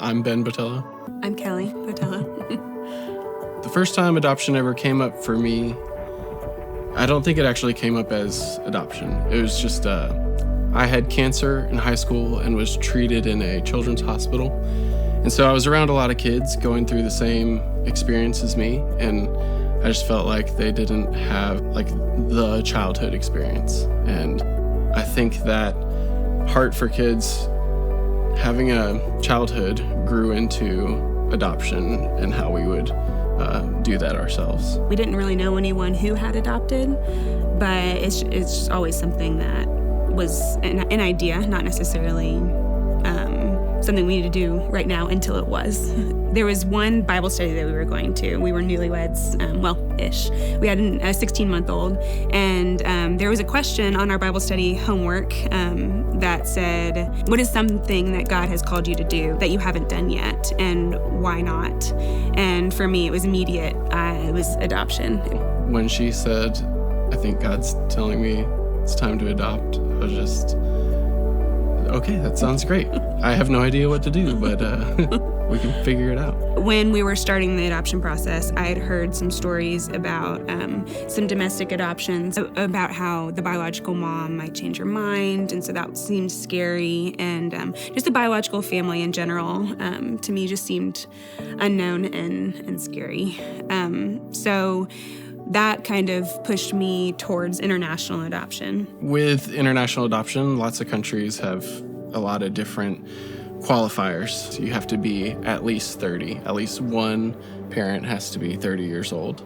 I'm Ben Botelho. I'm Kelly Botelho. The first time adoption ever came up for me, I don't think it actually came up as adoption. It was just, I had cancer in high school and was treated in a children's hospital. And so I was around a lot of kids going through the same experience as me. And I just felt like they didn't have like the childhood experience. And I think that heart for kids having a childhood grew into adoption and how we would do that ourselves. We didn't really know anyone who had adopted, but it's just always something that was an idea, not necessarily something we need to do right now until it was. There was one Bible study that we were going to. We were newlyweds, ish. We had a 16-month-old, and there was a question on our Bible study homework that said, what is something that God has called you to do that you haven't done yet, and why not? And for me, it was immediate. It was adoption. When she said, I think God's telling me it's time to adopt, I was just, okay, that sounds great. I have no idea what to do, but we can figure it out. When we were starting the adoption process, I had heard some stories about some domestic adoptions, about how the biological mom might change her mind, and so that seemed scary. And just the biological family in general, to me, just seemed unknown and scary. So that kind of pushed me towards international adoption. With international adoption, lots of countries have a lot of different qualifiers. You have to be at least 30. At least one parent has to be 30 years old.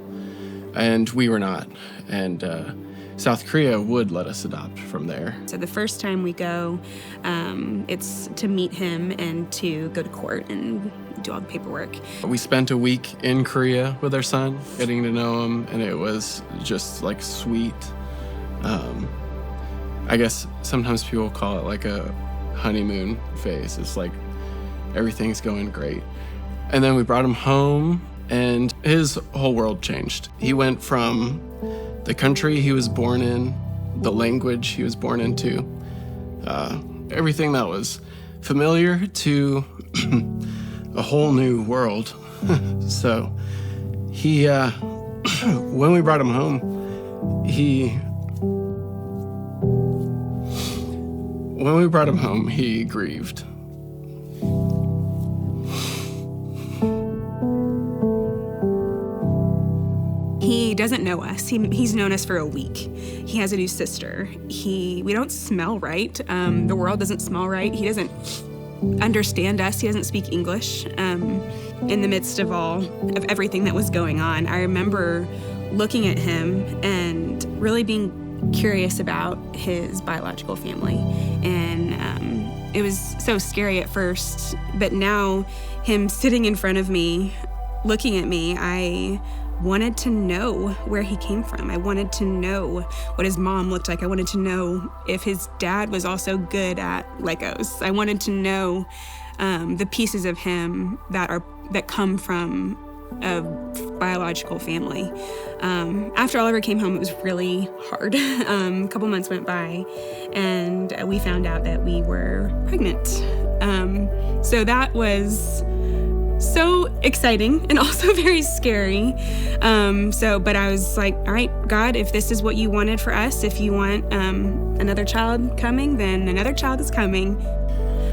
And we were not. And South Korea would let us adopt from there. So the first time we go, it's to meet him and to go to court and do all the paperwork. We spent a week in Korea with our son, getting to know him, and it was just like sweet. I guess sometimes people call it like a honeymoon phase. It's like everything's going great. And then we brought him home, and his whole world changed. He went from the country he was born in, the language he was born into, everything that was familiar, to a whole new world. So he, when we brought him home, he grieved. He doesn't know us. He's known us for a week. He has a new sister. We don't smell right. The world doesn't smell right. He doesn't understand us. He doesn't speak English. In the midst of everything that was going on, I remember looking at him and really being curious about his biological family. And it was so scary at first, but now him sitting in front of me, looking at me, I wanted to know where he came from. I wanted to know what his mom looked like. I wanted to know if his dad was also good at Legos. I wanted to know the pieces of him that come from a biological family. After Oliver came home, it was really hard. A couple months went by, and we found out that we were pregnant. So that was so exciting and also very scary. But I was like, all right, God, if this is what you wanted for us, if you want another child coming, then another child is coming.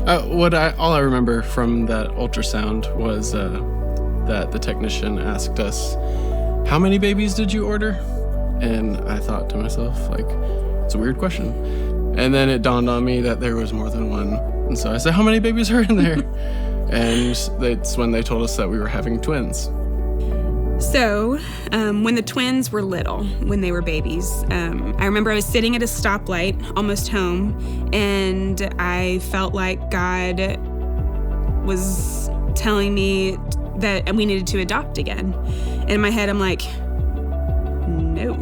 All I remember from that ultrasound was that the technician asked us, how many babies did you order? And I thought to myself, like, it's a weird question. And then it dawned on me that there was more than one. And so I said, how many babies are in there? And that's when they told us that we were having twins. So when the twins were little, when they were babies, I remember I was sitting at a stoplight, almost home, and I felt like God was telling me that we needed to adopt again. And in my head, I'm like, no.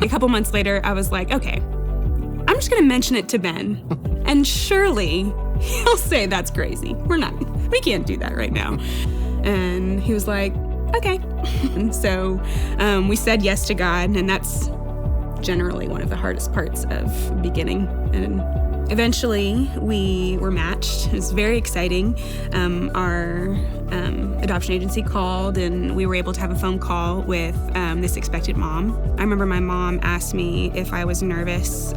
A couple months later, I was like, okay, I'm just gonna mention it to Ben. And surely he'll say that's crazy. We can't do that right now. And he was like, okay. And so we said yes to God, and that's generally one of the hardest parts of beginning and Eventually, we were matched. It was very exciting. Our adoption agency called, and we were able to have a phone call with this expected mom. I remember my mom asked me if I was nervous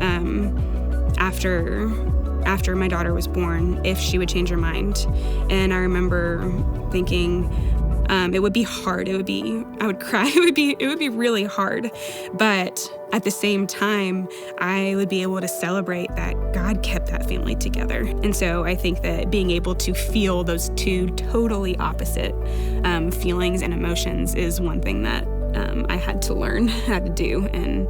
after my daughter was born, if she would change her mind. And I remember thinking, it would be hard. I would cry. It would be really hard. But at the same time, I would be able to celebrate that God kept that family together. And so I think that being able to feel those two totally opposite feelings and emotions is one thing that I had to learn how to do. And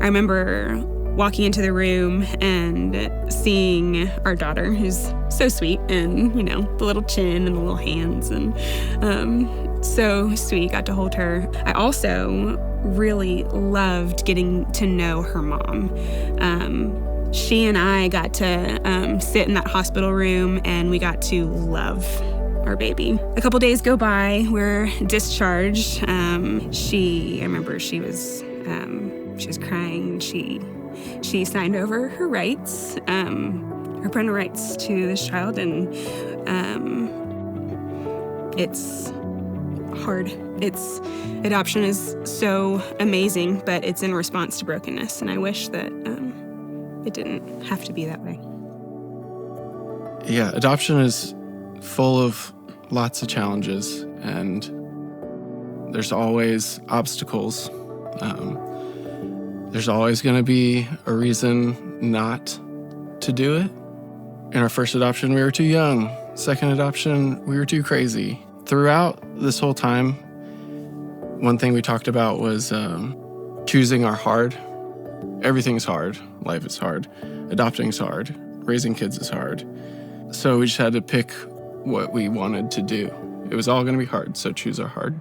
I remember walking into the room and seeing our daughter, who's so sweet, and, the little chin and the little hands, and so sweet, got to hold her. I also really loved getting to know her mom. She and I got to sit in that hospital room, and we got to love our baby. A couple days go by, we're discharged. I remember she was crying. She signed over her rights, her parental rights to this child, and it's hard. Adoption is so amazing, but it's in response to brokenness, and I wish that it didn't have to be that way. Yeah, adoption is full of lots of challenges, and there's always obstacles. There's always going to be a reason not to do it. In our first adoption, we were too young. Second adoption, we were too crazy. Throughout this whole time, one thing we talked about was choosing our hard. Everything's hard. Life is hard. Adopting is hard. Raising kids is hard. So we just had to pick what we wanted to do. It was all going to be hard, so choose our hard.